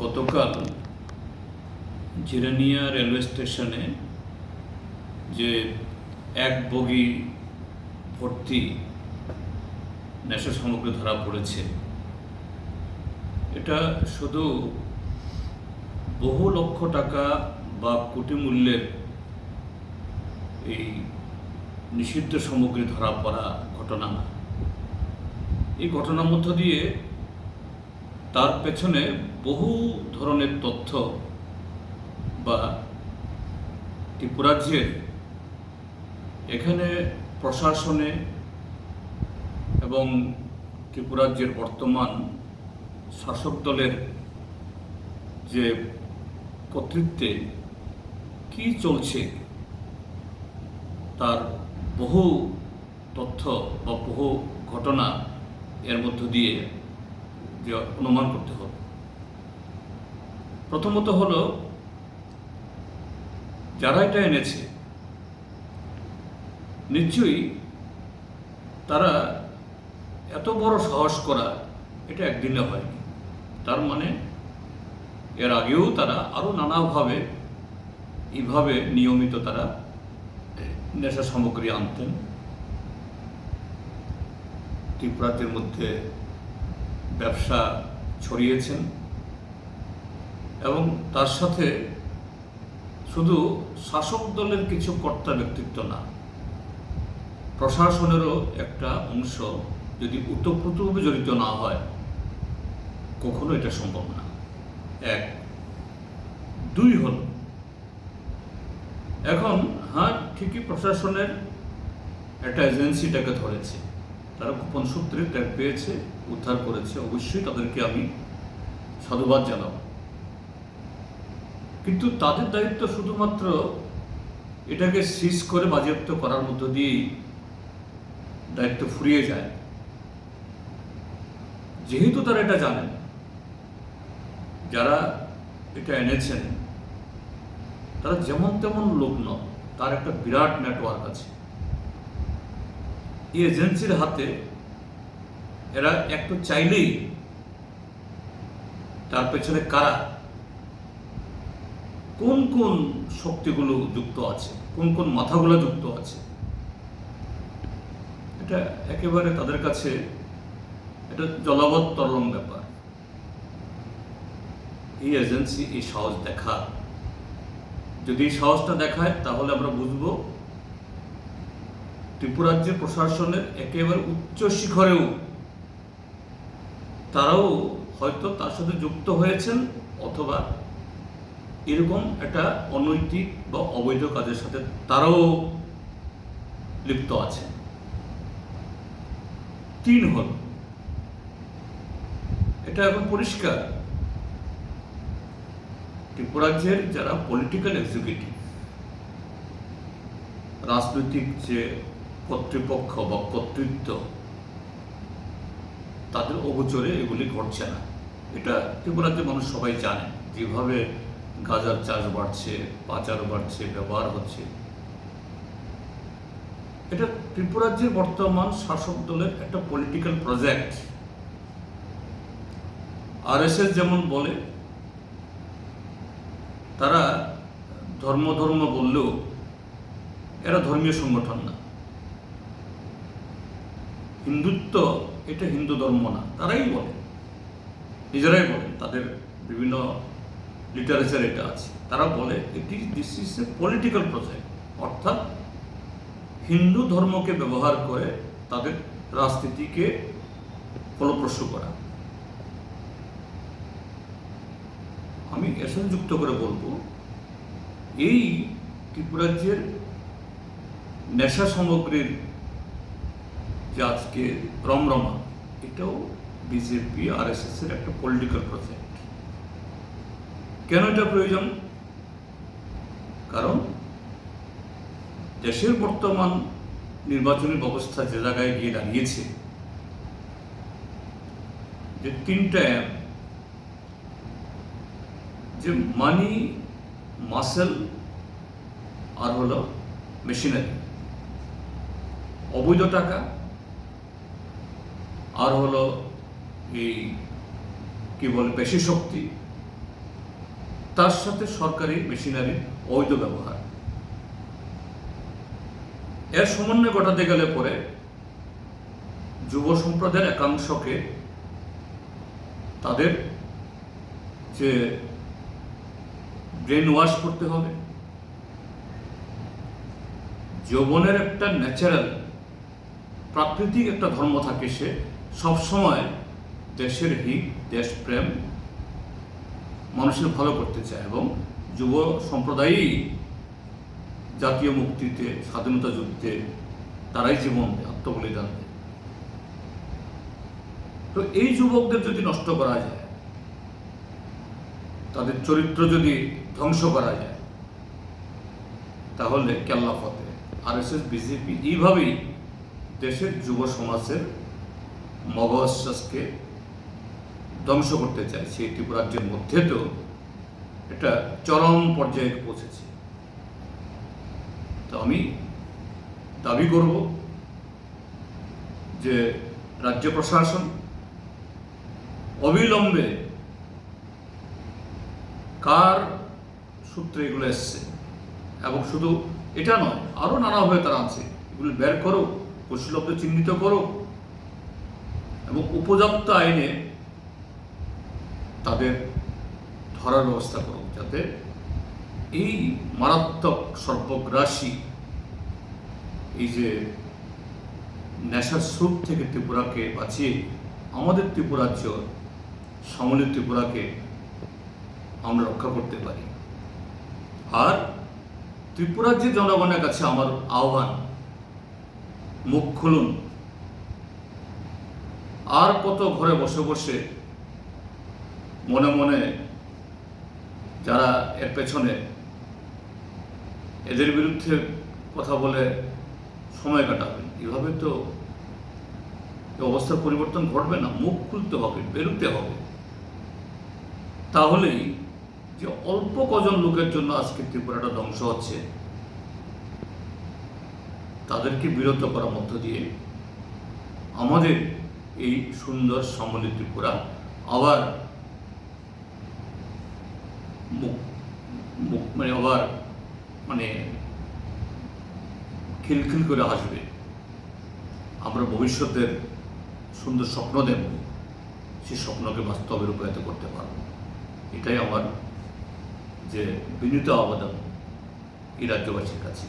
গতকাল জিরানিয়া রেলওয়ে স্টেশনে যে এক বগি ভর্তি নেশা সামগ্রী ধরা পড়েছে, এটা শুধু বহু লক্ষ টাকা বা কোটি মূল্যের এই নিষিদ্ধ সামগ্রী ধরা পড়া ঘটনা না। এই ঘটনার মধ্য দিয়ে তার পেছনে বহু ধরনের তথ্য বা ত্রিপুরাজ্যের এখানে প্রশাসনে এবং ত্রিপুরাজ্যের বর্তমান শাসক দলের যে কর্তৃত্বে কি চলছে তার বহু তথ্য বা বহু ঘটনা এর মধ্য দিয়ে যে অনুমান করতে হবে। প্রথমত হলো, যারা এটা এনেছে নিশ্চয়ই তারা এত বড় সাহস করা এটা একদিনে হয়নি। তার মানে এর আগেও তারা আরো নানাভাবে এইভাবে নিয়মিত তারা নেশা সামগ্রী আনতেন, ত্রিপুরাজ্যের মধ্যে ব্যবসা ছড়িয়েছেন এবং তার সাথে শুধু শাসক দলের কিছু কর্তা ব্যক্তিত্ব না, প্রশাসনেরও একটা অংশ যদি ওতপ্রোতভাবে জড়িত না হয় কখনো এটা সম্ভব না। এক। দুই হল, এখন ঠিকই প্রশাসনের একটা এজেন্সিটাকে ধরেছে, তারা গোপন সূত্রে ট্যাগ পেয়েছে, উদ্ধার করেছে, অবশ্যই তাদেরকে আমি সাধুবাদ জানাব। কিন্তু তাদের দায়িত্ব শুধুমাত্র এটাকে সিজ করে বাজেয়াপ্ত করার মধ্য দিয়েই দায়িত্ব ফুরিয়ে যায়। যেহেতু তারা এটা জানেন, যারা এটা এনেছেন তারা যেমন তেমন লোক নয়, তার একটা বিরাট নেটওয়ার্ক আছে। এই এজেন্সির হাতে এরা একটু চাইলেই তার পেছনে কারা, কোন কোন শক্তিগুলো যুক্ত আছে, কোন কোন মাথাগুলো যুক্ত আছে, এটা একেবারে তাদের কাছে এটা জলাবদ্ধতরম ব্যাপার। এই এজেন্সি এই সাহস দেখা, যদি এই সাহসটা দেখায় তাহলে আমরা বুঝবো ত্রিপুরাজ্যের প্রশাসনের একেবারে উচ্চ শিখরেও তারাও হয়তো তার সাথে যুক্ত হয়েছেন অথবা এরকম একটা অনৈতিক বা অবৈধ কাজের সাথে তারাও লিপ্ত আছেন। তিন হল, এটা এখন পরিষ্কার, ত্রিপুরাজ্যের যারা পলিটিক্যাল এক্সিকিউটিভ, রাজনৈতিক যে কর্তৃপক্ষ বা কর্তৃত্ব, তাদের অগোচরে এগুলি ঘটছে না। এটা ত্রিপুরাজ্যের মানুষ সবাই জানে, যেভাবে গাঁজার চাষ বাড়ছে, পাচার বাড়ছে, ব্যবহার হচ্ছে, এটা ত্রিপুরাজ্যের বর্তমান শাসক দলের একটা পলিটিক্যাল প্রজেক্ট। আরএসএস যেমন বলে, তারা ধর্ম বললেও এরা ধর্মীয় সংগঠন না, হিন্দুত্ব এটা হিন্দু ধর্ম না, তারাই বলে, নিজেরাই বলে, তাদের বিভিন্ন লিটারেচার এটা আছে, তারা বলে this is a political project, অর্থাৎ হিন্দু ধর্মকে ব্যবহার করে তাদের রাজনীতিকে ফলপ্রসূ করা। আমি এর সাথে যুক্ত করে বলবো, এই ত্রিপুরাজ্যের নেশা সামগ্রীর যে আজকে রমরমা, এটাও বিজেপি আরএসএস এর একটা পলিটিক্যাল প্রজেক্ট। কেন এটা প্রয়োজন? কারণ দেশের বর্তমান নির্বাচনী ব্যবস্থা যে জায়গায় গিয়ে দাঁড়িয়েছে, যে তিনটা যে মানি, মাসেল আর হলো মেশিনারি, অবৈধ টাকা আর হলো এই কি বলে পেশি শক্তি, তার সাথে সরকারি মেশিনারির অবৈধ ব্যবহার, এর সমন্বয় ঘটাতে গেলে পরে যুব সম্প্রদায়ের একাংশকে তাদের যে ব্রেন ওয়াশ করতে হবে। যৌবনের একটা ন্যাচারাল প্রাকৃতিক একটা ধর্ম থাকে, সে সবসময় দেশের হিত, দেশপ্রেম, মানুষের ভালো করতে চায়, এবং যুব সম্প্রদায়ই জাতীয় মুক্তিতে, স্বাধীনতা যুদ্ধে তারাই জীবন দেয়, আত্মবলিদান দেয়। তো এই যুবকদের যদি নষ্ট করা যায়, তাদের চরিত্র যদি ধ্বংস করা যায়, তাহলে কেল্লা ফতে। আরএসএস, বিজেপি এইভাবেই দেশের যুব সমাজের মগশ্বাসকে ধ্বংস করতে চাইছে। এই ত্রিপুরা রাজ্যের মধ্যে তো এটা চরম পর্যায়ে পৌঁছেছে। তো আমি দাবি করব যে রাজ্য প্রশাসন অবিলম্বে কার সূত্রে এগুলো এসছে, এবং শুধু এটা নয়, আরো নানাভাবে তারা আছে, এগুলো বের করো, কুশলব্ধ চিহ্নিত করো, এবং উপযুক্ত আইনে তাদের ধরার ব্যবস্থা করো, যাতে এই মারাত্মক সর্বগ্রাসী এই যে নেশার স্রোত থেকে ত্রিপুরাকে বাঁচিয়ে আমাদের ত্রিপুরাজ্য সমলিত ত্রিপুরাকে আমরা রক্ষা করতে পারি। আর ত্রিপুরাজ্যের জনগণের কাছে আমার আহ্বান, মুখ খুলুন। আর কত ঘরে বসে বসে মনে মনে যারা এর পেছনে, এদের বিরুদ্ধে কথা বলে সময় কাটাবেন? এভাবে তো অবস্থার পরিবর্তন ঘটবে না। মুখ খুলতে হবে, বেরোতে হবে। তাহলেই যে অল্প কজন লোকের জন্য আজকে ত্রিপুরাটা ধ্বংস হচ্ছে, তাদেরকে বিরত করার মধ্য দিয়ে আমাদের এই সুন্দর সমলিত ত্রিপুরা আবার মানে খিলখিল করে আসবে। আমরা ভবিষ্যতের সুন্দর স্বপ্ন দেব, সেই স্বপ্নকে বাস্তবে রূপায়িত করতে পারব। এটাই আমার যে বিনীত আবেদন এই রাজ্যবাসীর কাছে।